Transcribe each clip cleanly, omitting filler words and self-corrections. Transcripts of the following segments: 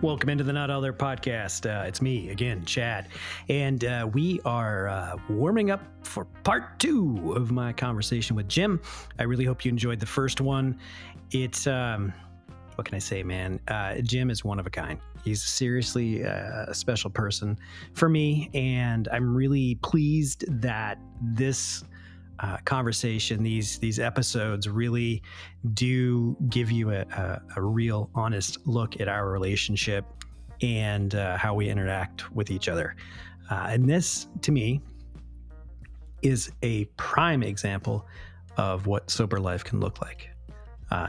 Welcome into the Not All There podcast. It's me again, Chad, and we are warming up for part 2 of my conversation with Jim. I really hope you enjoyed the first one. It's what can I say, man? Jim is one of a kind. He's seriously a special person for me, and I'm really pleased that this conversation, these episodes really do give you a real honest look at our relationship and how we interact with each other. And this, to me, is a prime example of what sober life can look like.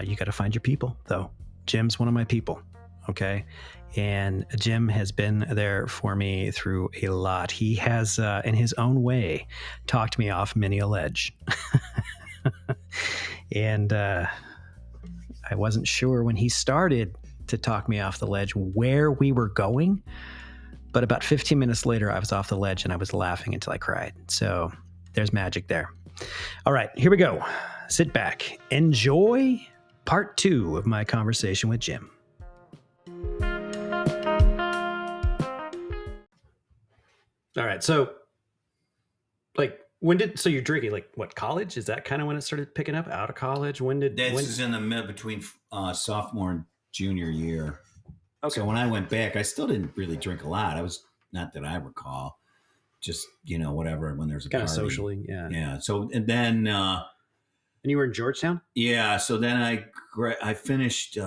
You got to find your people, though. Jim's one of my people, okay? And Jim has been there for me through a lot. He has, in his own way, talked me off many a ledge. And I wasn't sure when he started to talk me off the ledge where we were going. But about 15 minutes later, I was off the ledge and I was laughing until I cried. So there's magic there. All right, here we go. Sit back. Enjoy part 2 of my conversation with Jim. All right. So so you're drinking, what, college? Is that kind of when it started picking up? Out of college? This is in the mid between sophomore and junior year. Okay. So when I went back, I still didn't really drink a lot. I was, not that I recall, just, whatever, when there's a kind party. Of socially. Yeah. Yeah. So, and then, and you were in Georgetown? Yeah. So then I finished,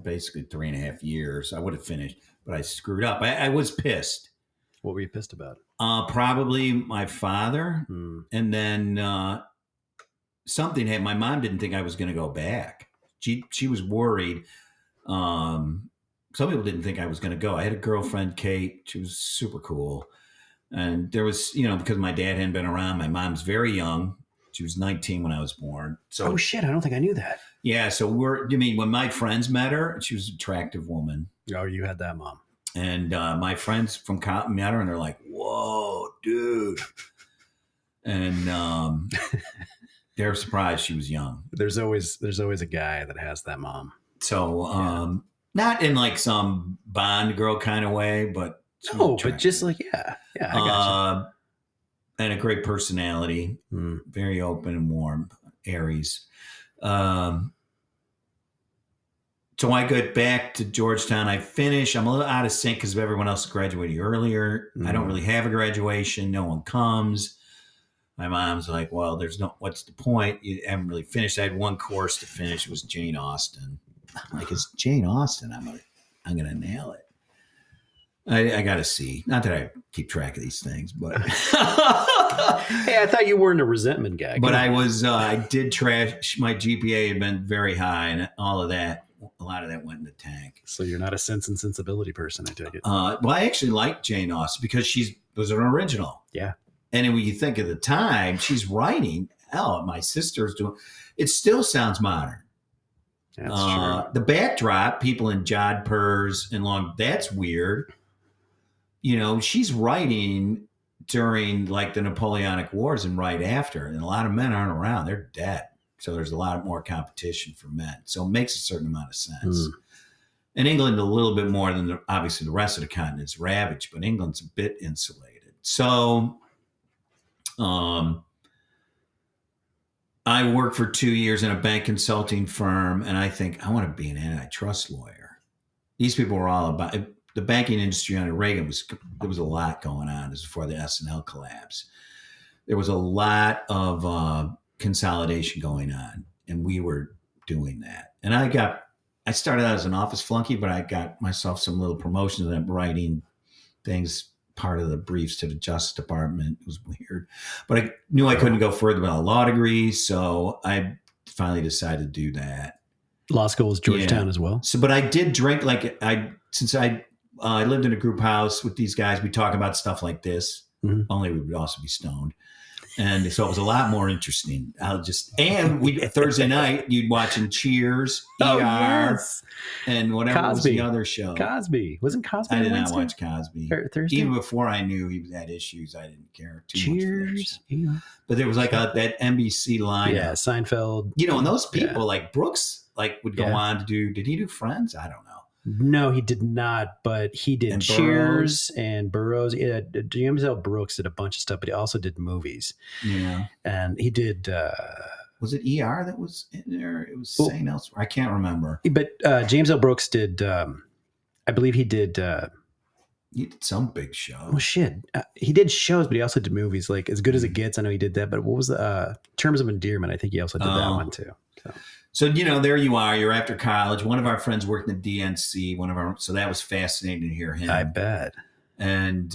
basically 3.5 years. I would have finished, but I screwed up. I was pissed. What were you pissed about? Probably my father. And then something happened. My mom didn't think I was going to go back. She was worried. Some people didn't think I was going to go. I had a girlfriend, Kate. She was super cool. And there was, because my dad hadn't been around, my mom's very young. She was 19 when I was born. So, oh, shit. I don't think I knew that. Yeah. So when my friends met her, she was an attractive woman. Oh, you had that mom. And my friends from Cotton met her and they're like, whoa, dude. And they're surprised she was young. There's always a guy that has that mom. So not in like some Bond girl kind of way, but no, but just like, yeah, I got you. And a great personality, very open and warm, Aries. So I got back to Georgetown. I finish. I'm a little out of sync because everyone else graduated earlier. I don't really have a graduation. No one comes. My mom's like, well, what's the point? You haven't really finished. I had one course to finish. It was Jane Austen. I'm like, it's Jane Austen. I'm going to nail it. I got to see. Not that I keep track of these things, but. Hey, I thought you weren't a resentment guy. But I did trash. My GPA had been very high and all of that. A lot of that went in the tank. So you're not a Sense and Sensibility person, I take it. Well, I actually like Jane Austen because she was an original. Yeah. And when you think of the time, she's writing, my sister's doing, it still sounds modern. That's true. The backdrop, people in jodhpurs and that's weird. She's writing during like the Napoleonic Wars and right after, and a lot of men aren't around. They're dead. So there's a lot more competition for men. So it makes a certain amount of sense. In England, a little bit more than obviously the rest of the continent's ravaged, but England's a bit insulated. So I worked for 2 years in a bank consulting firm, and I think I want to be an antitrust lawyer. These people were all about the banking industry under Reagan. There was a lot going on. This was before the S&L collapse. There was a lot of consolidation going on, and we were doing that. And I started out as an office flunky, but I got myself some little promotions and I'm writing things, part of the briefs to the Justice Department. It was weird, but I knew I couldn't go further without a law degree. So I finally decided to do that. Law school is Georgetown as well. So, but I did drink since I lived in a group house with these guys. We talk about stuff like this, only we would also be stoned. And so it was a lot more interesting. Thursday night, you'd watching Cheers, ER, and whatever Cosby. Was the other show. Cosby. Wasn't Cosby? I did not watch Cosby. Thursday? Even before I knew he had issues, I didn't care too Cheers, much. Cheers. But there was like that NBC line. Yeah, Seinfeld. And those people like Brooks would go on to do, did he do Friends? I don't know. No, he did not, but he did And Cheers and Burroughs. James L. Brooks did a bunch of stuff, but he also did movies. Yeah. And he did. Was it ER that was in there? It was saying elsewhere. I can't remember. But James L. Brooks did. I believe he did. He did some big show. Oh shit! He did shows, but he also did movies. Like As Good as It Gets. I know he did that. But what was the Terms of Endearment? I think he also did that one too. So, there you are. You're after college. One of our friends worked in the DNC. So that was fascinating to hear him. I bet. And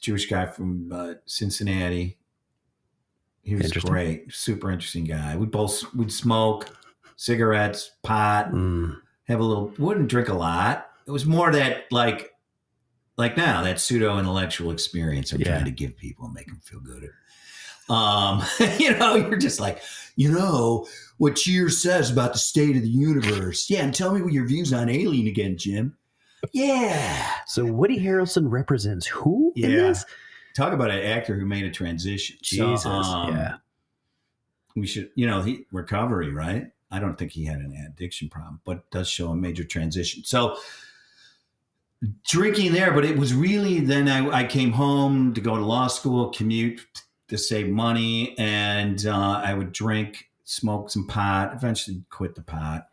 Jewish guy from Cincinnati. He was great. Super interesting guy. We'd smoke cigarettes, pot, have a little, wouldn't drink a lot. It was more that like now, that pseudo intellectual experience I'm trying to give people and make them feel good. You're just like, what Cheers says about the state of the universe. Yeah, and tell me what your views on Alien again, Jim. Yeah. So Woody Harrelson represents who in this? Talk about an actor who made a transition. Jesus. We should, recovery, right? I don't think he had an addiction problem, but it does show a major transition. So drinking there, but it was really, then I came home to go to law school, commute to save money, and I would drink, smoke some pot, eventually quit the pot,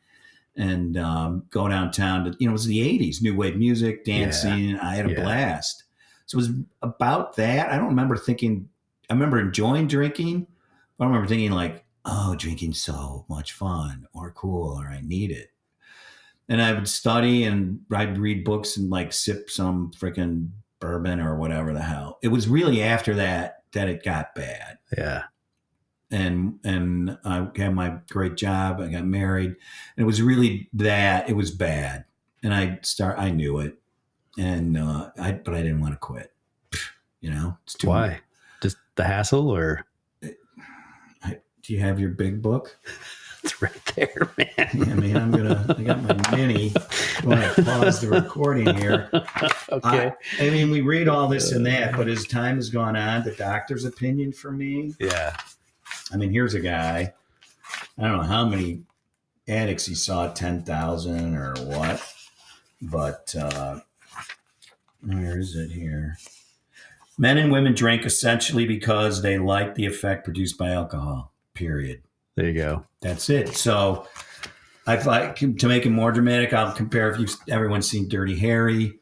and go downtown to, it was the 80s, new wave music, dancing. I had a blast. So it was about that. I remember enjoying drinking. I remember thinking like, oh, drinking's so much fun or cool, or I need it. And I would study and I'd read books and like sip some freaking bourbon or whatever the hell. It was really after that it got bad. Yeah. And I had my great job. I got married. And it was really that it was bad. And I knew it. And but I didn't want to quit. It's too. Why? Just the hassle, or? Do you have your big book? It's right there, man. I got my mini. I want to pause the recording here. Okay. We read all this and that, but as time has gone on, the doctor's opinion for me. Yeah. Here's a guy. I don't know how many addicts he saw, 10,000 or what, but where is it here? Men and women drink essentially because they like the effect produced by alcohol, period. There you go. That's it. So to make it more dramatic, I'll compare, everyone's seen Dirty Harry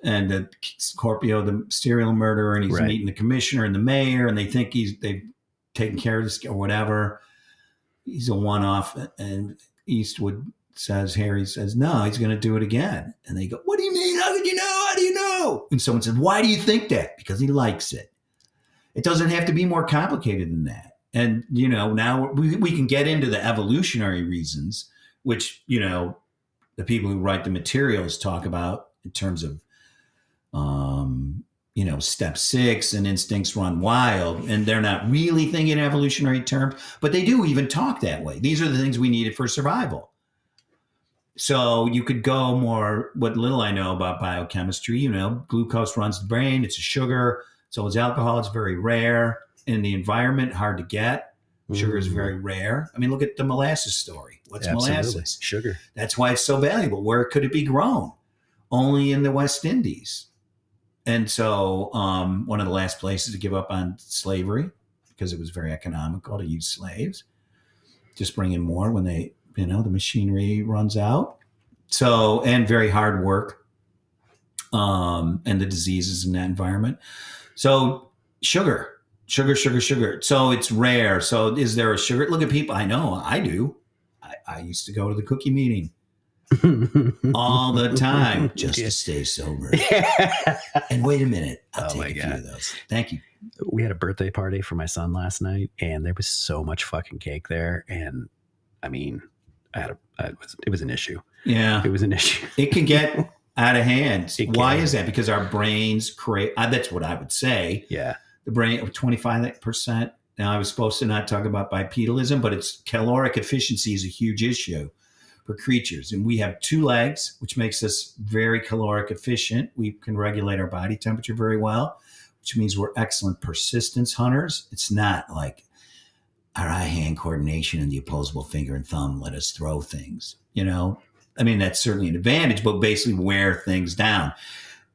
and the Scorpio, the serial murderer, and he's meeting the commissioner and the mayor, and they think they've taken care of this or whatever. He's a one-off, and Harry says, no, he's going to do it again. And they go, what do you mean? How did you know? How do you know? And someone says, why do you think that? Because he likes it. It doesn't have to be more complicated than that. And, now we can get into the evolutionary reasons, which, the people who write the materials talk about in terms of, step 6 and instincts run wild. And they're not really thinking evolutionary terms, but they do even talk that way. These are the things we needed for survival. So you could go more, what little I know about biochemistry, glucose runs the brain. It's a sugar. So is alcohol. It's very rare. In the environment, hard to get. Sugar is very rare. Look at the molasses story. What's molasses? Sugar. That's why it's so valuable. Where could it be grown? Only in the West Indies. And so one of the last places to give up on slavery, because it was very economical to use slaves. Just bring in more when the machinery runs out. So, and very hard work and the diseases in that environment. So sugar. So it's rare. So is there a sugar? Look at people. I know I do. I used to go to the cookie meeting all the time just to stay sober. And wait a minute. I'll take a few of those. Thank you. We had a birthday party for my son last night, and there was so much fucking cake there. And it was an issue. Yeah. It was an issue. It can get out of hand. Why is that? Because our brains create, that's what I would say. Yeah. The brain, 25%. Now, I was supposed to not talk about bipedalism, but it's caloric efficiency is a huge issue for creatures. And we have 2 legs, which makes us very caloric efficient. We can regulate our body temperature very well, which means we're excellent persistence hunters. It's not like our eye-hand coordination and the opposable finger and thumb let us throw things. I mean, that's certainly an advantage, but basically wear things down.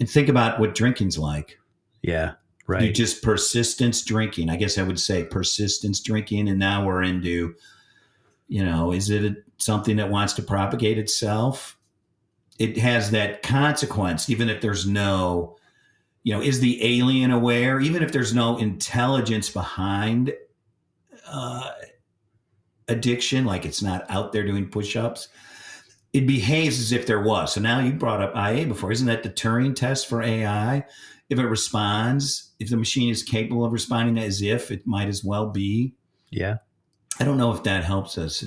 And think about what drinking's like. Yeah. Right. You just persistence drinking. I guess I would say persistence drinking. And now we're into, is it something that wants to propagate itself? It has that consequence, even if there's no, is the alien aware? Even if there's no intelligence behind addiction, like it's not out there doing push-ups, it behaves as if there was. So now you brought up IA before. Isn't that the Turing test for AI? If it responds, if the machine is capable of responding as if, it might as well be. Yeah. I don't know if that helps us.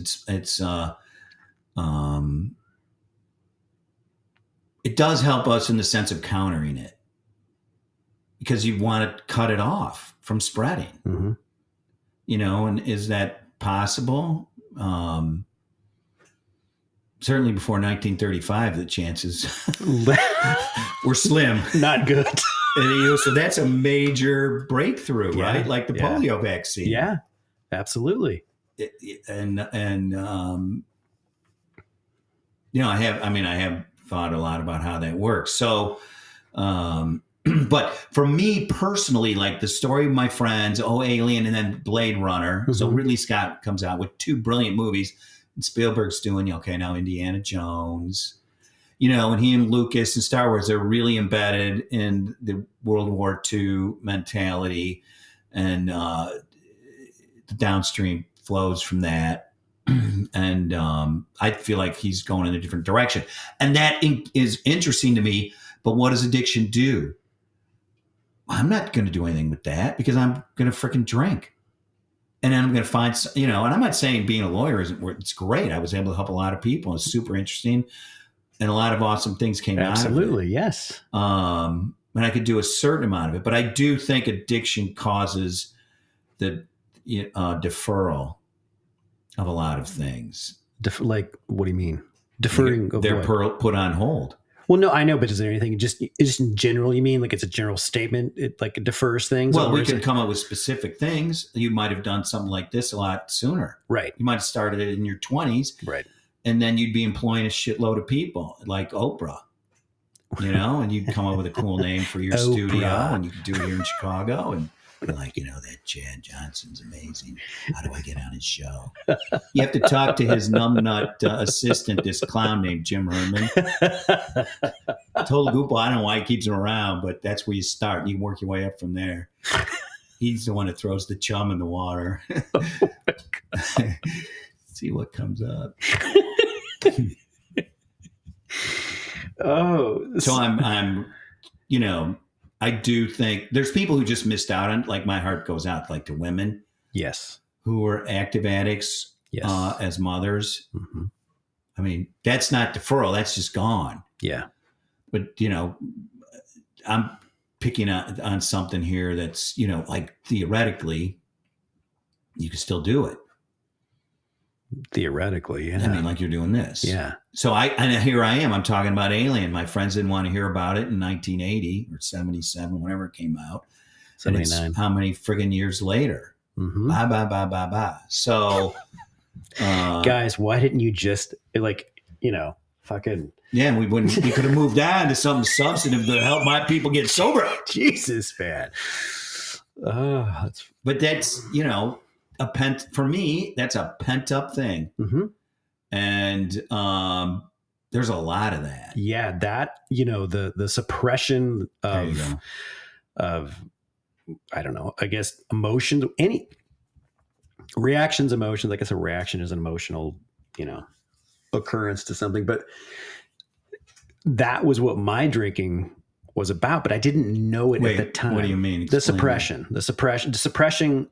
It does help us in the sense of countering it, because you want to cut it off from spreading. Mm-hmm. And is that possible? Certainly before 1935, the chances were slim. Not good. So that's a major breakthrough, right? Like the polio vaccine. Yeah, absolutely. I have thought a lot about how that works. So, but for me personally, like the story of my friends, Alien, and then Blade Runner. Mm-hmm. So Ridley Scott comes out with 2 brilliant movies, and Spielberg's doing, now Indiana Jones, and he and Lucas and Star Wars are really embedded in the World War II mentality, and the downstream flows from that. And I feel like he's going in a different direction. And that is interesting to me. But what does addiction do? I'm not going to do anything with that, because I'm going to freaking drink. And then I'm going to find, and I'm not saying being a lawyer it's great. I was able to help a lot of people. It's super interesting. And a lot of awesome things came out of it. Absolutely, yes. And I could do a certain amount of it. But I do think addiction causes the deferral of a lot of things. Like, what do you mean? Deferring of they're what? Put on hold. Well, no, I know, but is there anything just in general? You mean like it's a general statement? It like it defers things? Well, we can come up with specific things. You might have done something like this a lot sooner. Right. You might have started it in your 20s. Right. And then you'd be employing a shitload of people like Oprah, and you'd come up with a cool name for your studio, and you could do it here in Chicago, and you're like, that Chad Johnson's amazing. How do I get on his show? You have to talk to his numbnut assistant, this clown named Jim Herman. I told Google, I don't know why he keeps him around, but that's where you start. You can work your way up from there. He's the one that throws the chum in the water. See what comes up. So I'm I do think there's people who just missed out on, like my heart goes out like to women. Yes. Who are active addicts as mothers. Mm-hmm. I mean, that's not deferral. That's just gone. Yeah. But, I'm picking on something here that's, like theoretically you can still do it. Theoretically, yeah. I mean, like you're doing this. Yeah. So here I am. I'm talking about Alien. My friends didn't want to hear about it in 1980 or 77, whenever it came out. 79. And it's how many friggin' years later? Mm-hmm. Bye. So, guys, why didn't you just fucking? Yeah, we could have moved on to something substantive to help my people get sober. Jesus, man. But that's for me, that's a pent up thing. Mm-hmm. And there's a lot of that. Yeah, that the suppression of I don't know, I guess emotions, any reactions, emotions. I guess a reaction is an emotional, occurrence to something. But that was what my drinking was about, but I didn't know it at the time. What do you mean? Explain the suppression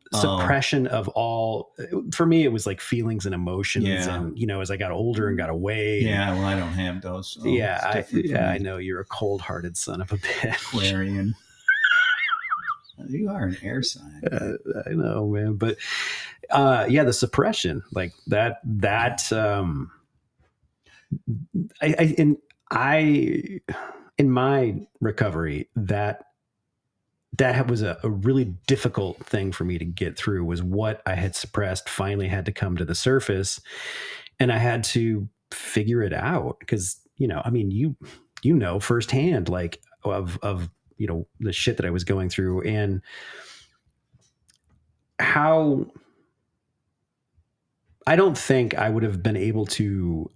of all. For me, it was like feelings and emotions, and as I got older and got away. Yeah, well, I don't have those. So I know you're a cold-hearted son of a bitch. Aquarian. You are an air sign. I know, man, but the suppression, like that. In my recovery, that was a really difficult thing for me to get through, was what I had suppressed finally had to come to the surface. And I had to figure it out. Because, I mean, you know firsthand, like of the shit that I was going through, and how I don't think I would have been able to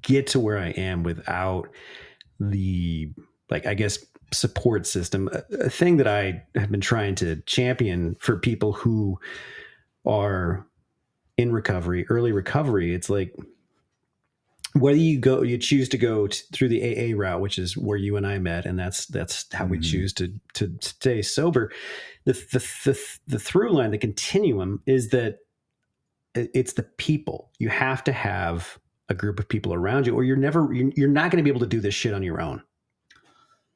get to where I am without the, like, I guess, support system. A thing that I have been trying to champion for people who are in recovery, early recovery. It's like, whether you choose to go through the AA route, which is where you and I met, and that's how we choose to stay sober. The through line, the continuum, is that it's the people. You have to have a group of people around you, or you're not going to be able to do this shit on your own.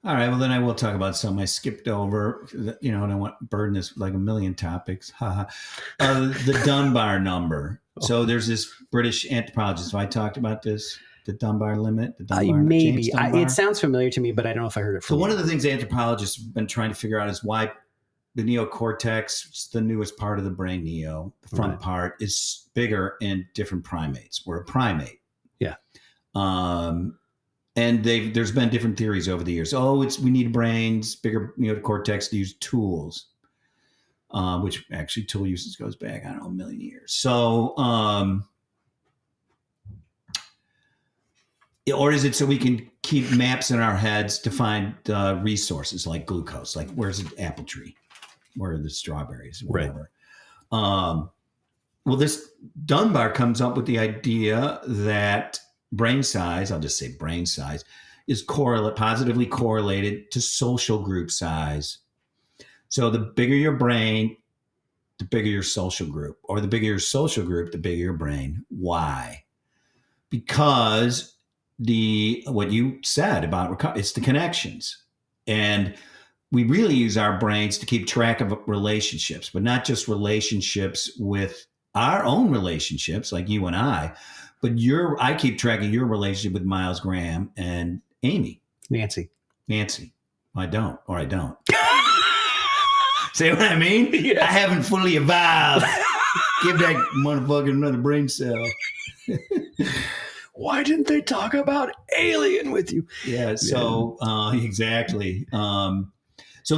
All right. Well, then I will talk about something I skipped over, and I don't want to burden this with like a million topics. The Dunbar number. Oh. So there's this British anthropologist. Have I talked about this? The Dunbar limit? The Dunbar, maybe. It sounds familiar to me, but I don't know if I heard it from you. One of the things anthropologists have been trying to figure out is why the neocortex, which is the newest part of the brain, the front part, is bigger in different primates. We're a primate. Yeah. And there's been different theories over the years. We need brains, bigger neocortex to use tools, which actually tool usage goes back, I don't know, a million years. So, or is it so we can keep maps in our heads to find resources like glucose, like where's the apple tree, where are the strawberries, whatever. Right. Well, this Dunbar comes up with the idea that brain size, I'll just say brain size, is positively correlated to social group size. So the bigger your brain, the bigger your social group, or the bigger your social group, the bigger your brain. Why? Because what you said about it's the connections. And we really use our brains to keep track of relationships, but not just relationships with our own relationships, like you and I, but I keep track of your relationship with Miles Graham and Amy. Nancy. I don't. See what I mean? Yes. I haven't fully evolved. Give that motherfucker another brain cell. Why didn't they talk about Alien with you? Yeah. So exactly. So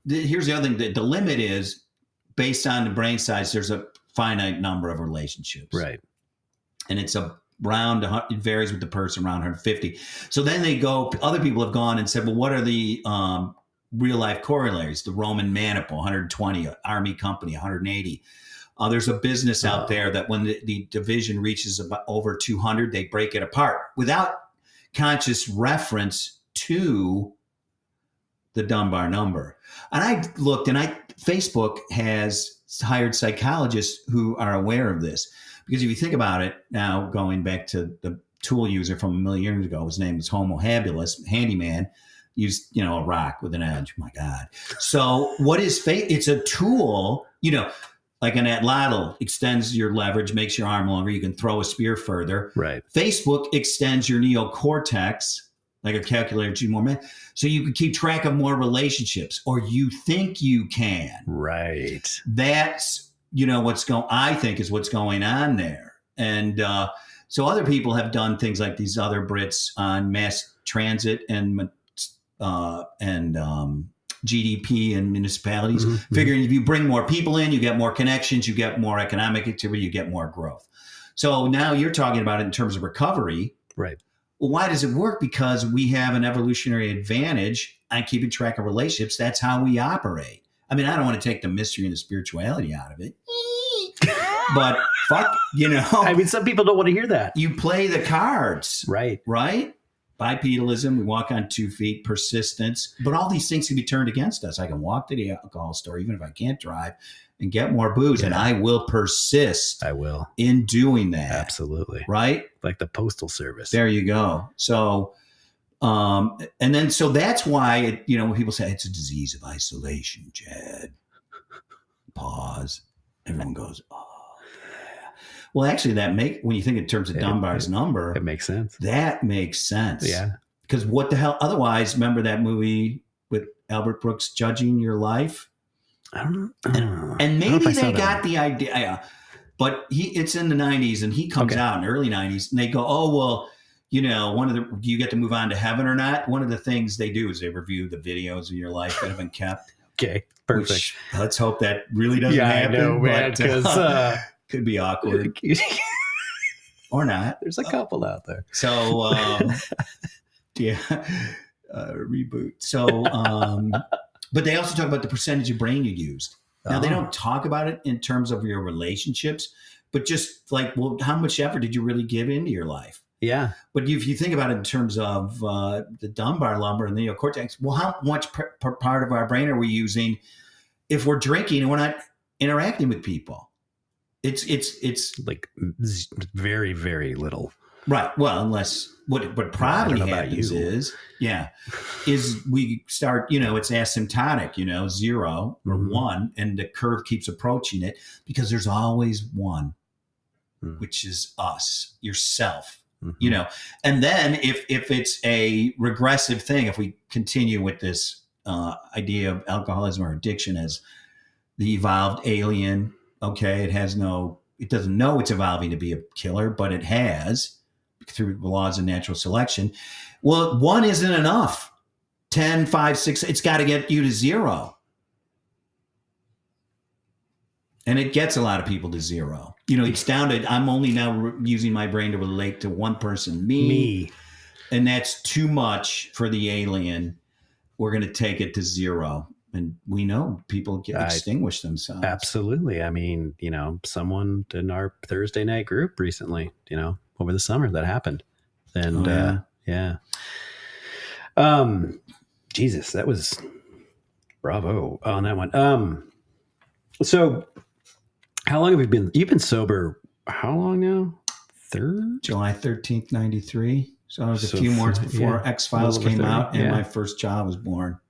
here's the other thing. The limit is based on the brain size. There's a finite number of relationships. Right. And it's it varies with the person, around 150. So then other people have gone and said, well, what are the real life corollaries? The Roman maniple, 120, army company, 180. There's a business out there that when the division reaches about over 200, they break it apart without conscious reference to the Dunbar number. And I looked, and Facebook has hired psychologists who are aware of this. Because if you think about it now, going back to the tool user from a million years ago, his name was Homo habilis, handyman, used, a rock with an edge. My God. So what is it's a tool, like an atlatl extends your leverage, makes your arm longer. You can throw a spear further. Right. Facebook extends your neocortex, like a calculator, more math, so you can keep track of more relationships, or you think you can. Right. That's, I think is what's going on there. And so other people have done things like these other Brits on mass transit and GDP and municipalities, figuring if you bring more people in, you get more connections, you get more economic activity, you get more growth. So now you're talking about it in terms of recovery. Right. Well, why does it work? Because we have an evolutionary advantage on keeping track of relationships. That's how we operate. I mean, I don't want to take the mystery and the spirituality out of it, but fuck, I mean, some people don't want to hear that. You play the cards. Right. Bipedalism, we walk on 2 feet, persistence, but all these things can be turned against us. I can walk to the alcohol store, even if I can't drive, and get more booze, and I will persist. I will. In doing that. Absolutely. Right? Like the Postal Service. There you go. So, so that's why, when people say it's a disease of isolation, Chad, pause, everyone goes, oh. Well, actually, when you think in terms of Dunbar's number, it makes sense. That makes sense. Yeah. Because what the hell? Otherwise, remember that movie with Albert Brooks, Judging Your Life? I don't know. And maybe they got the idea. But it's in the 90s, and he comes out in the early 90s, and they go, oh, well, you know, do you get to move on to heaven or not? One of the things they do is they review the videos of your life that have been kept. Okay, perfect. Which, let's hope that really doesn't happen. I know, man, because could be awkward. Or not. There's a couple out there. So, yeah, reboot. So, but they also talk about the percentage of brain you used. Now, they don't talk about it in terms of your relationships, but just like, well, how much effort did you really give into your life? Yeah. But if you think about it in terms of the lumbar and the neocortex, well, how much part of our brain are we using if we're drinking and we're not interacting with people? It's like very, very little. Right. Well, unless what probably happens is we start, you know, it's asymptotic, you know, 0 or 1, and the curve keeps approaching it because there's always one, which is us, yourself, you know. And then if it's a regressive thing, if we continue with this idea of alcoholism or addiction as the evolved alien, okay, it doesn't know it's evolving to be a killer, but it has through the laws of natural selection. Well, 1 isn't enough. 10, 5, 6, it's got to get you to 0. And it gets a lot of people to 0. You know, it's down to, I'm only now using my brain to relate to one person, me. And that's too much for the alien. We're going to take it to 0. And we know people extinguish themselves. Absolutely. I mean, you know, someone in our Thursday night group recently, you know, over the summer that happened. And Jesus, that was bravo on that one. So how long have you've been sober? How long now? July 13th, 93. So it was a few more before X-Files came out and my first child was born.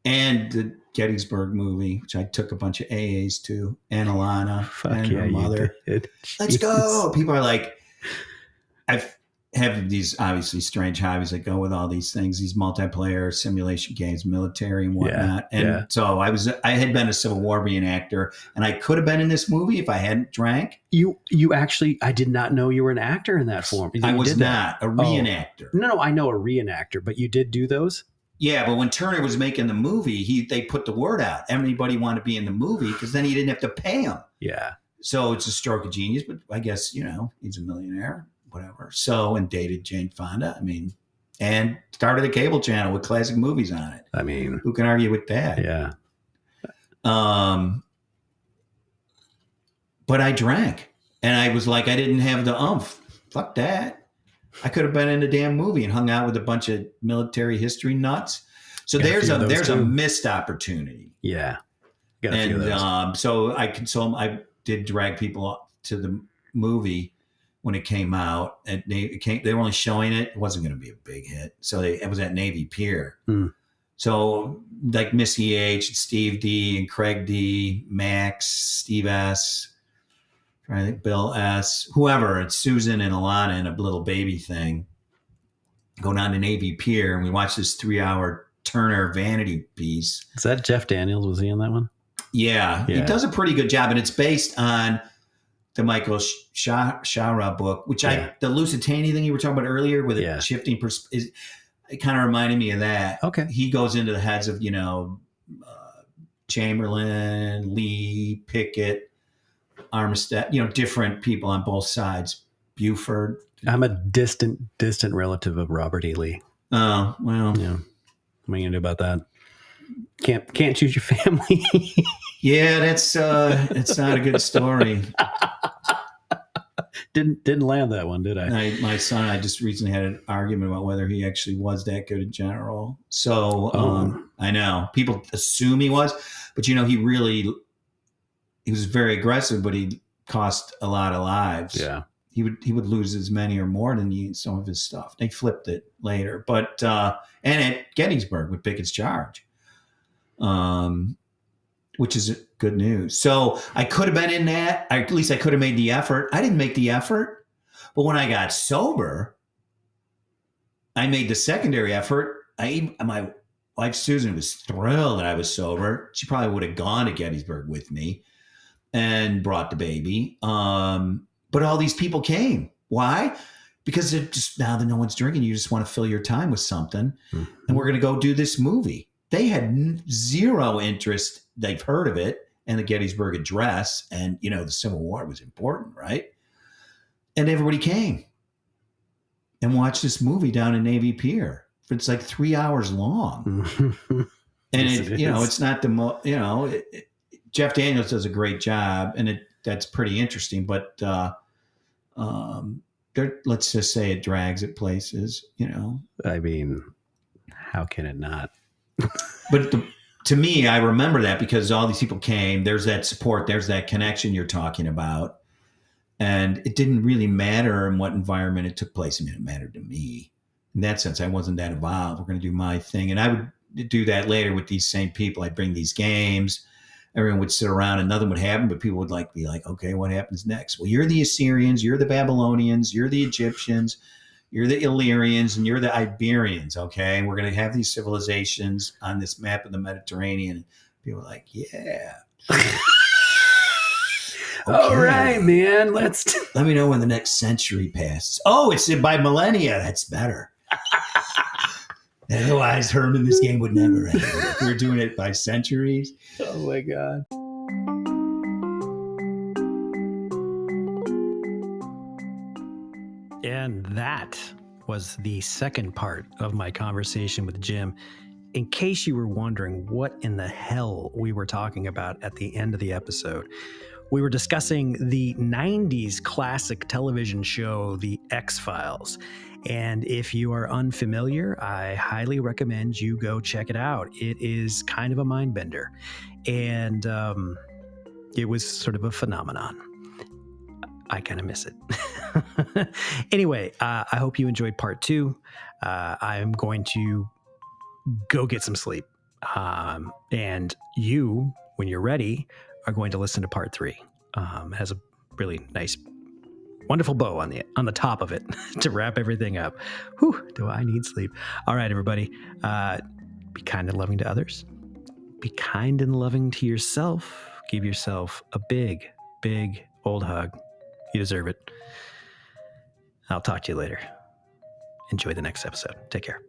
And the Gettysburg movie, which I took a bunch of AAs to, and Alana and her mother. Let's go. People are like, I have these obviously strange hobbies that go with all these things, these multiplayer simulation games, military and whatnot. So I had been a Civil War reenactor, and I could have been in this movie if I hadn't drank. You actually, I did not know you were an actor in that form. I was not a reenactor. No, I know a reenactor, but you did do those? Yeah, but when Turner was making the movie, they put the word out. Everybody wanted to be in the movie because then he didn't have to pay him. Yeah. So it's a stroke of genius, but I guess, you know, he's a millionaire, whatever. So, and dated Jane Fonda. I mean, and started a cable channel with classic movies on it. I mean, who can argue with that? Yeah. But I drank, and I was like, I didn't have the oomph. Fuck that. I could have been in a damn movie and hung out with a bunch of military history nuts. So there's a missed opportunity. Yeah. And so I did drag people to the movie when it came out, and they were only showing it. It wasn't going to be a big hit. So it was at Navy Pier. So like Missy H, Steve D, and Craig D, Max, Steve S, I think Bill S, whoever, it's Susan and Alana in a little baby thing, go down to Navy Pier, and we watched this 3-hour Turner vanity piece. Is that Jeff Daniels? Was he in that one? Yeah. He does a pretty good job, and it's based on the Michael Shara book, which the Lusitania thing you were talking about earlier with it shifting it kind of reminded me of that. Okay. He goes into the heads of, you know, Chamberlain, Lee, Pickett, Armistead, you know, different people on both sides. Buford. I'm a distant relative of Robert E. Lee. Oh, well. Yeah. What are you gonna do about that? Can't choose your family. Yeah, that's it's not a good story. Didn't land that one, did I? My son, I just recently had an argument about whether he actually was that good a general. So I know people assume he was, but you know, he was very aggressive, but he cost a lot of lives. Yeah. He would lose as many or more than some of his stuff. They flipped it later, but and at Gettysburg with Pickett's charge, which is good news. So I could have been in that. At least I could have made the effort. I didn't make the effort, but when I got sober, I made the secondary effort. My wife Susan was thrilled that I was sober. She probably would have gone to Gettysburg with me. and brought the baby. But all these people came. Why? Because it just, now that no one's drinking, you just want to fill your time with something. Mm-hmm. And we're going to go do this movie. They had zero interest. They've heard of it and the Gettysburg Address. And, you know, the Civil War was important, right? And everybody came and watched this movie down in Navy Pier. It's like 3 hours long. And, it's not the Jeff Daniels does a great job, and that's pretty interesting. But let's just say it drags at places, I mean, how can it not? But to me, I remember that because all these people came. There's that support. There's that connection you're talking about. And it didn't really matter in what environment it took place. I mean, it mattered to me. In that sense, I wasn't that involved. We're going to do my thing. And I would do that later with these same people. I'd bring these games. Everyone would sit around and nothing would happen, but people would be like, okay, what happens next? Well, you're the Assyrians, you're the Babylonians, you're the Egyptians, you're the Illyrians, and you're the Iberians, okay? And we're going to have these civilizations on this map of the Mediterranean. People are like, yeah. Okay. All right, man. Let me know when the next century passes. Oh, it's by millennia. That's better. Otherwise, Herman, this game would never end. If we were doing it by centuries. Oh my God. And that was the second part of my conversation with Jim. In case you were wondering what in the hell we were talking about at the end of the episode, we were discussing the 90s classic television show, The X-Files. And if you are unfamiliar, I highly recommend you go check it out. It is kind of a mind bender. And it was sort of a phenomenon. I kind of miss it. Anyway, I hope you enjoyed part 2. I'm going to go get some sleep. And you, when you're ready, are going to listen to part 3. It has a really nice, wonderful bow on the top of it to wrap everything up. Whew, do I need sleep? All right, everybody. Be kind and loving to others. Be kind and loving to yourself. Give yourself a big, big old hug. You deserve it. I'll talk to you later. Enjoy the next episode. Take care.